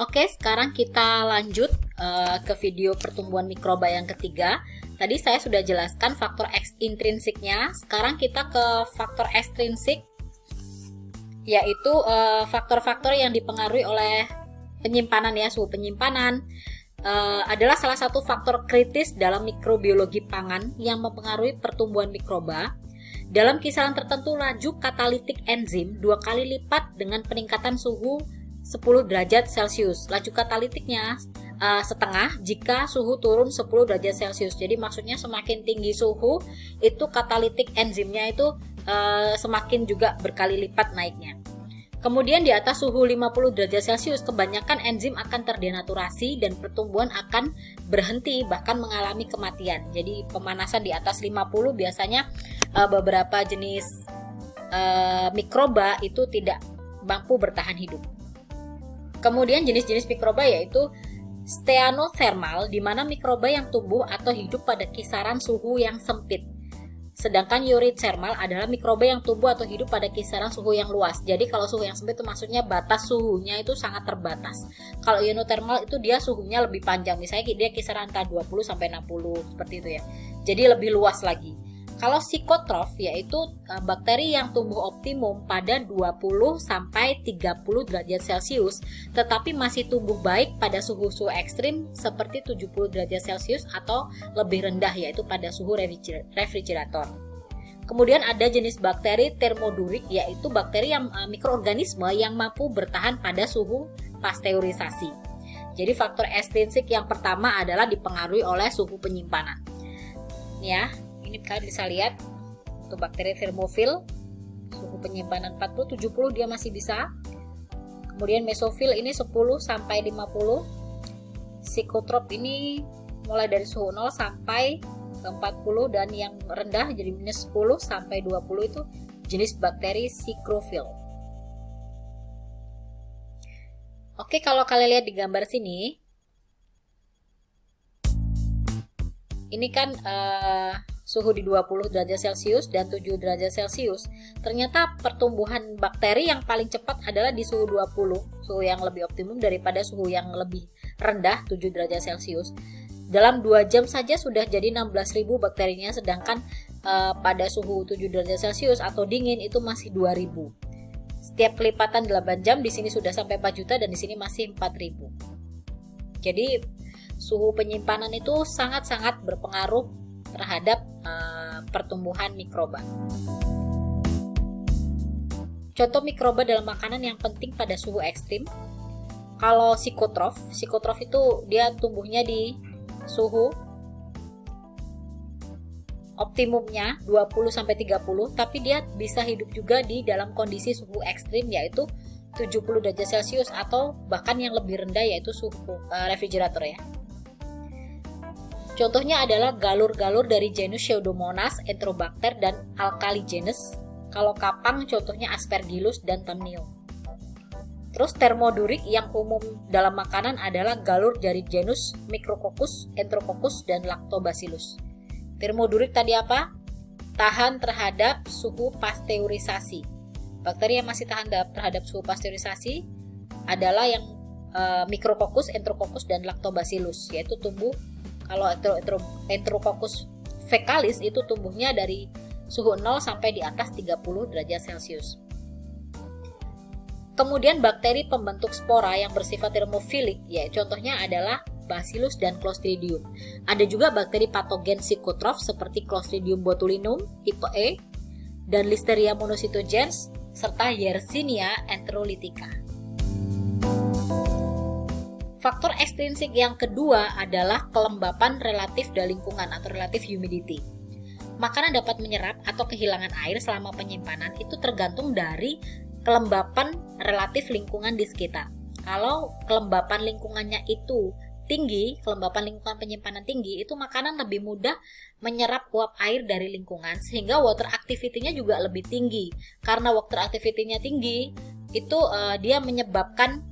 Oke, sekarang kita lanjut ke video pertumbuhan mikroba yang ketiga. Tadi saya sudah jelaskan faktor intrinsiknya. Sekarang kita ke faktor ekstrinsik, yaitu faktor-faktor yang dipengaruhi oleh penyimpanan ya, suhu penyimpanan. Adalah salah satu faktor kritis dalam mikrobiologi pangan yang mempengaruhi pertumbuhan mikroba. Dalam kisaran tertentu, laju katalitik enzim 2 kali lipat dengan peningkatan suhu 10 derajat Celcius. Laju katalitiknya setengah jika suhu turun 10 derajat Celcius. Jadi maksudnya semakin tinggi suhu, itu katalitik enzimnya itu semakin juga berkali lipat naiknya. Kemudian di atas suhu 50 derajat Celcius, kebanyakan enzim akan terdenaturasi dan pertumbuhan akan berhenti, bahkan mengalami kematian. Jadi pemanasan di atas 50 biasanya beberapa jenis mikroba itu tidak mampu bertahan hidup. Kemudian jenis-jenis mikroba yaitu steanothermal, di mana mikroba yang tumbuh atau hidup pada kisaran suhu yang sempit. Sedangkan eurythermal adalah mikroba yang tumbuh atau hidup pada kisaran suhu yang luas. Jadi kalau suhu yang sempit itu maksudnya batas suhunya itu sangat terbatas. Kalau ionothermal itu dia suhunya lebih panjang, misalnya dia kisaran antara 20 sampai 60 seperti itu ya. Jadi lebih luas lagi. Kalau psikotrof yaitu bakteri yang tumbuh optimum pada 20 sampai 30 derajat Celcius, tetapi masih tumbuh baik pada suhu-suhu ekstrim seperti 70 derajat Celcius atau lebih rendah, yaitu pada suhu refrigerator. Kemudian ada jenis bakteri termodurik, yaitu bakteri yang mikroorganisme yang mampu bertahan pada suhu pasteurisasi. Jadi faktor ekstrinsik yang pertama adalah dipengaruhi oleh suhu penyimpanan. Ya. Ini kalian bisa lihat untuk bakteri thermophil suhu penyimpanan 40-70 dia masih bisa. Kemudian mesofil ini 10 sampai 50. Psikotrop ini mulai dari suhu 0 sampai 40 dan yang rendah jadi minus 10 sampai 20 itu jenis bakteri sikrofil. Oke, kalau kalian lihat di gambar sini, ini kan suhu di 20 derajat Celcius dan 7 derajat Celcius. Ternyata pertumbuhan bakteri yang paling cepat adalah di suhu 20, suhu yang lebih optimum daripada suhu yang lebih rendah 7 derajat Celcius. Dalam 2 jam saja sudah jadi 16.000 bakterinya, sedangkan pada suhu 7 derajat Celcius atau dingin itu masih 2.000. Setiap kelipatan 8 jam di sini sudah sampai 4 juta dan di sini masih 4.000. Jadi suhu penyimpanan itu sangat-sangat berpengaruh terhadap pertumbuhan mikroba. Contoh mikroba dalam makanan yang penting pada suhu ekstrim. Kalau psikotrof itu dia tumbuhnya di suhu optimumnya 20 sampai 30, tapi dia bisa hidup juga di dalam kondisi suhu ekstrim yaitu 70 derajat Celcius atau bahkan yang lebih rendah yaitu suhu refrigerator ya. Contohnya adalah galur-galur dari genus Pseudomonas, Enterobacter, dan Alkaligenes. Kalau kapang contohnya Aspergillus dan Temnium. Terus termodurik yang umum dalam makanan adalah galur dari genus Micrococcus, Enterococcus, dan Lactobacillus. Termodurik tadi apa? Tahan terhadap suhu pasteurisasi. Bakteri yang masih tahan terhadap suhu pasteurisasi adalah yang Micrococcus, Enterococcus, dan Lactobacillus, yaitu tumbuh. Kalau Enterococcus fecalis itu tumbuhnya dari suhu 0 sampai di atas 30 derajat Celcius. Kemudian bakteri pembentuk spora yang bersifat termofilik, ya contohnya adalah Bacillus dan Clostridium. Ada juga bakteri patogen psikotrof seperti Clostridium botulinum tipe E dan Listeria monocytogenes serta Yersinia enterolytica. Faktor ekstrinsik yang kedua adalah kelembapan relatif dari lingkungan atau relative humidity. Makanan dapat menyerap atau kehilangan air selama penyimpanan itu tergantung dari kelembapan relatif lingkungan di sekitar. Kalau kelembapan lingkungannya itu tinggi, kelembapan lingkungan penyimpanan tinggi, itu makanan lebih mudah menyerap uap air dari lingkungan sehingga water activity-nya juga lebih tinggi. Karena water activity-nya tinggi, itu dia menyebabkan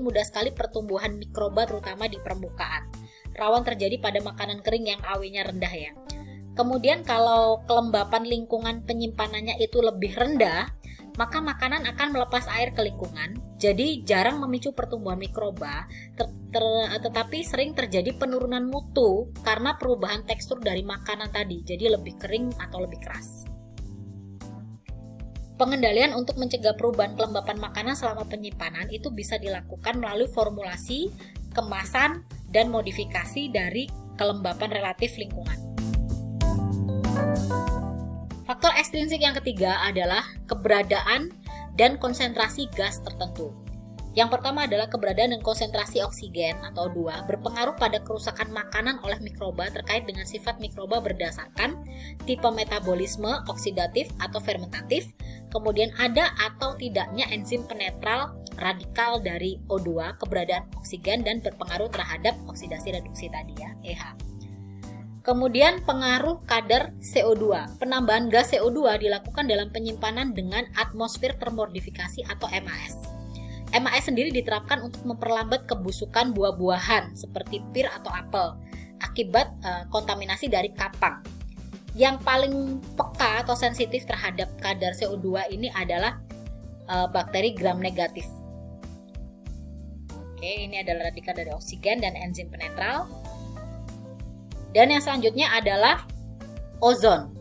mudah sekali pertumbuhan mikroba terutama di permukaan. Rawan terjadi pada makanan kering yang AW-nya rendah ya. Kemudian kalau kelembapan lingkungan penyimpanannya itu lebih rendah, maka makanan akan melepas air ke lingkungan, jadi jarang memicu pertumbuhan mikroba, tetapi sering terjadi penurunan mutu karena perubahan tekstur dari makanan tadi, jadi lebih kering atau lebih keras. Pengendalian untuk mencegah perubahan kelembapan makanan selama penyimpanan itu bisa dilakukan melalui formulasi, kemasan, dan modifikasi dari kelembapan relatif lingkungan. Faktor ekstrinsik yang ketiga adalah keberadaan dan konsentrasi gas tertentu. Yang pertama adalah keberadaan dan konsentrasi oksigen atau O2 berpengaruh pada kerusakan makanan oleh mikroba terkait dengan sifat mikroba berdasarkan tipe metabolisme oksidatif atau fermentatif, kemudian ada atau tidaknya enzim penetral radikal dari O2, keberadaan oksigen dan berpengaruh terhadap oksidasi reduksi tadi ya, EH. Kemudian pengaruh kadar CO2. Penambahan gas CO2 dilakukan dalam penyimpanan dengan atmosfer termodifikasi atau MAS. MAS sendiri diterapkan untuk memperlambat kebusukan buah-buahan seperti pir atau apel akibat kontaminasi dari kapang. Yang paling peka atau sensitif terhadap kadar CO2 ini adalah bakteri gram negatif. Oke, ini adalah radikal dari oksigen dan enzim penetral. Dan yang selanjutnya adalah ozon.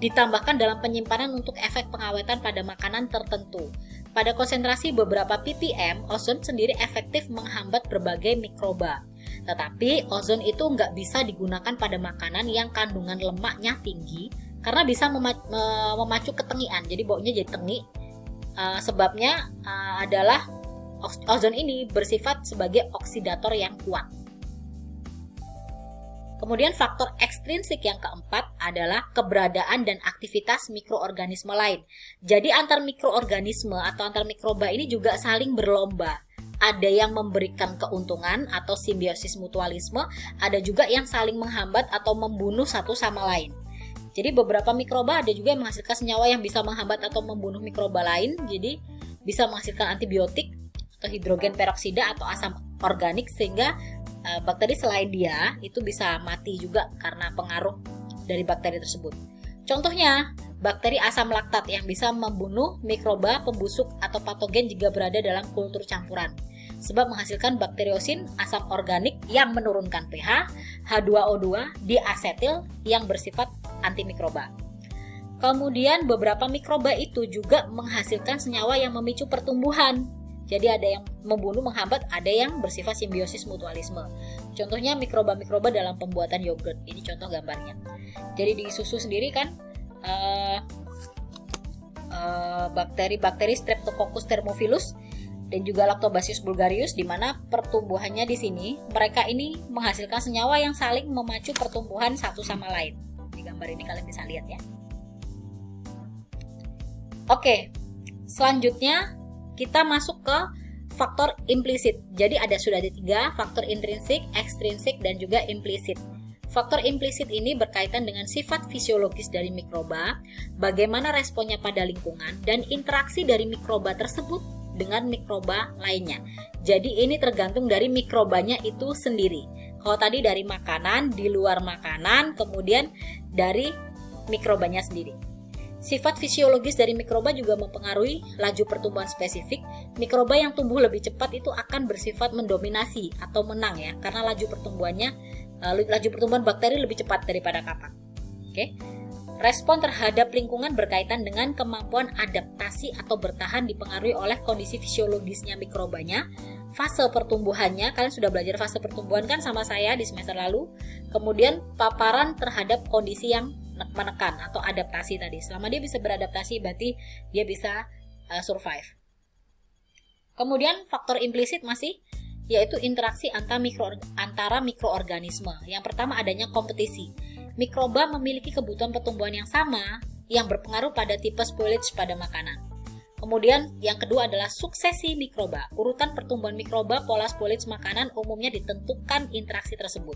Ditambahkan dalam penyimpanan untuk efek pengawetan pada makanan tertentu. Pada konsentrasi beberapa ppm, ozon sendiri efektif menghambat berbagai mikroba. Tetapi ozon itu nggak bisa digunakan pada makanan yang kandungan lemaknya tinggi karena bisa memacu ketengian. Jadi baunya jadi tengi. Sebabnya adalah ozon ini bersifat sebagai oksidator yang kuat. Kemudian faktor ekstrinsik yang keempat adalah keberadaan dan aktivitas mikroorganisme lain. Jadi antar mikroorganisme atau antar mikroba ini juga saling berlomba. Ada yang memberikan keuntungan atau simbiosis mutualisme, ada juga yang saling menghambat atau membunuh satu sama lain. Jadi beberapa mikroba ada juga yang menghasilkan senyawa yang bisa menghambat atau membunuh mikroba lain. Jadi bisa menghasilkan antibiotik atau hidrogen peroksida atau asam organik sehingga bakteri selain dia itu bisa mati juga karena pengaruh dari bakteri tersebut. Contohnya, bakteri asam laktat yang bisa membunuh mikroba pembusuk atau patogen jika berada dalam kultur campuran. Sebab menghasilkan bakteriosin, asam organik yang menurunkan pH, H2O2, diasetil yang bersifat antimikroba. Kemudian beberapa mikroba itu juga menghasilkan senyawa yang memicu pertumbuhan. Jadi ada yang membunuh, menghambat, ada yang bersifat simbiosis mutualisme. Contohnya mikroba-mikroba dalam pembuatan yogurt. Ini contoh gambarnya. Jadi di susu sendiri kan bakteri-bakteri Streptococcus thermophilus dan juga Lactobacillus bulgarius, di mana pertumbuhannya di sini mereka ini menghasilkan senyawa yang saling memacu pertumbuhan satu sama lain. Di gambar ini kalian bisa lihat ya. Oke, selanjutnya kita masuk ke faktor implisit. Jadi sudah ada 3, faktor intrinsik, ekstrinsik, dan juga implisit. Faktor implisit ini berkaitan dengan sifat fisiologis dari mikroba, bagaimana responnya pada lingkungan, dan interaksi dari mikroba tersebut dengan mikroba lainnya. Jadi ini tergantung dari mikrobanya itu sendiri. Kalau tadi dari makanan, di luar makanan, kemudian dari mikrobanya sendiri. Sifat fisiologis dari mikroba juga mempengaruhi laju pertumbuhan spesifik. Mikroba yang tumbuh lebih cepat itu akan bersifat mendominasi atau menang ya, karena laju pertumbuhan bakteri lebih cepat daripada kapang. Oke. Respon terhadap lingkungan berkaitan dengan kemampuan adaptasi atau bertahan dipengaruhi oleh kondisi fisiologisnya mikrobanya, fase pertumbuhannya, kalian sudah belajar fase pertumbuhan kan sama saya di semester lalu. Kemudian paparan terhadap kondisi yang menekan atau adaptasi tadi. Selama dia bisa beradaptasi berarti dia bisa survive. Kemudian faktor implisit masih yaitu interaksi antara mikroorganisme. Yang pertama adanya kompetisi. Mikroba memiliki kebutuhan pertumbuhan yang sama yang berpengaruh pada tipe spoilage pada makanan. Kemudian yang kedua adalah suksesi mikroba. Urutan pertumbuhan mikroba pola spoilage makanan umumnya ditentukan interaksi tersebut.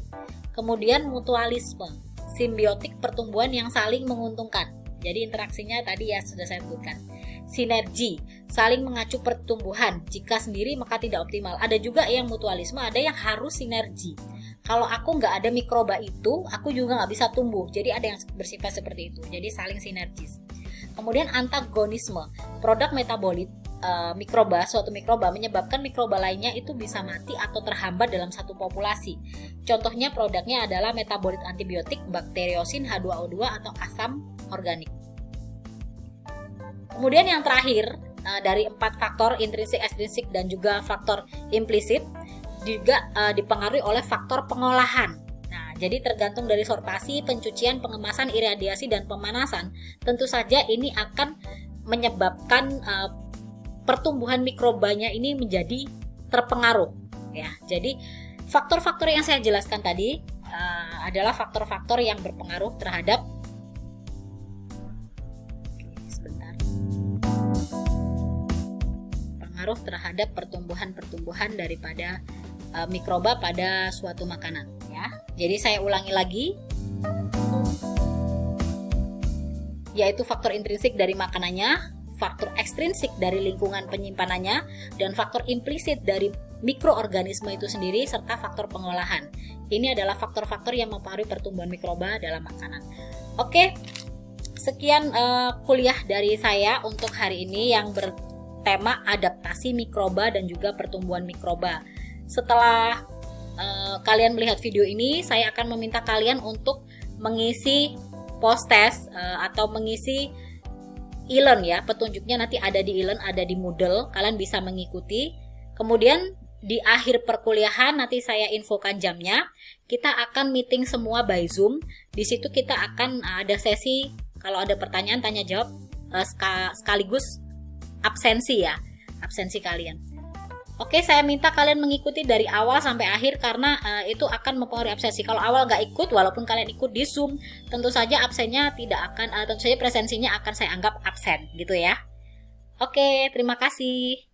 Kemudian mutualisme, simbiotik pertumbuhan yang saling menguntungkan. Jadi interaksinya tadi ya sudah saya sebutkan. Sinergi, saling mengacu pertumbuhan. Jika sendiri maka tidak optimal. Ada juga yang mutualisme, ada yang harus sinergi. Kalau aku nggak ada mikroba itu, aku juga nggak bisa tumbuh. Jadi ada yang bersifat seperti itu. Jadi saling sinergis. Kemudian antagonisme, produk metabolit suatu mikroba menyebabkan mikroba lainnya itu bisa mati atau terhambat dalam satu populasi. Contohnya produknya adalah metabolit antibiotik, bakteriosin, H2O2 atau asam organik. Kemudian yang terakhir, dari 4 faktor intrinsik, ekstrinsik, dan juga faktor implisit juga dipengaruhi oleh faktor pengolahan. Nah, jadi tergantung dari sorpasi, pencucian, pengemasan, iradiasi, dan pemanasan, tentu saja ini akan menyebabkan pertumbuhan mikrobanya ini menjadi terpengaruh. Ya, jadi faktor-faktor yang saya jelaskan tadi adalah faktor-faktor yang berpengaruh terhadap pertumbuhan daripada mikroba pada suatu makanan, ya. Jadi saya ulangi lagi, yaitu faktor intrinsik dari makanannya, faktor ekstrinsik dari lingkungan penyimpanannya, dan faktor implisit dari mikroorganisme itu sendiri, serta faktor pengolahan. Ini adalah faktor-faktor yang mempengaruhi pertumbuhan mikroba dalam makanan. Oke, sekian kuliah dari saya untuk hari ini yang bertema adaptasi mikroba dan juga pertumbuhan mikroba. Setelah kalian melihat video ini, saya akan meminta kalian untuk mengisi post test atau mengisi e-learn, ya. Petunjuknya nanti ada di e-learn, ada di Moodle, kalian bisa mengikuti. Kemudian di akhir perkuliahan nanti saya infokan jamnya. Kita akan meeting semua by Zoom. Di situ kita akan ada sesi, kalau ada pertanyaan tanya jawab sekaligus absensi, ya. Absensi kalian. Oke, saya minta kalian mengikuti dari awal sampai akhir karena itu akan mempengaruhi absensi. Kalau awal nggak ikut, walaupun kalian ikut di Zoom, tentu saja absennya tidak akan, tentu saja presensinya akan saya anggap absen, gitu ya. Oke, terima kasih.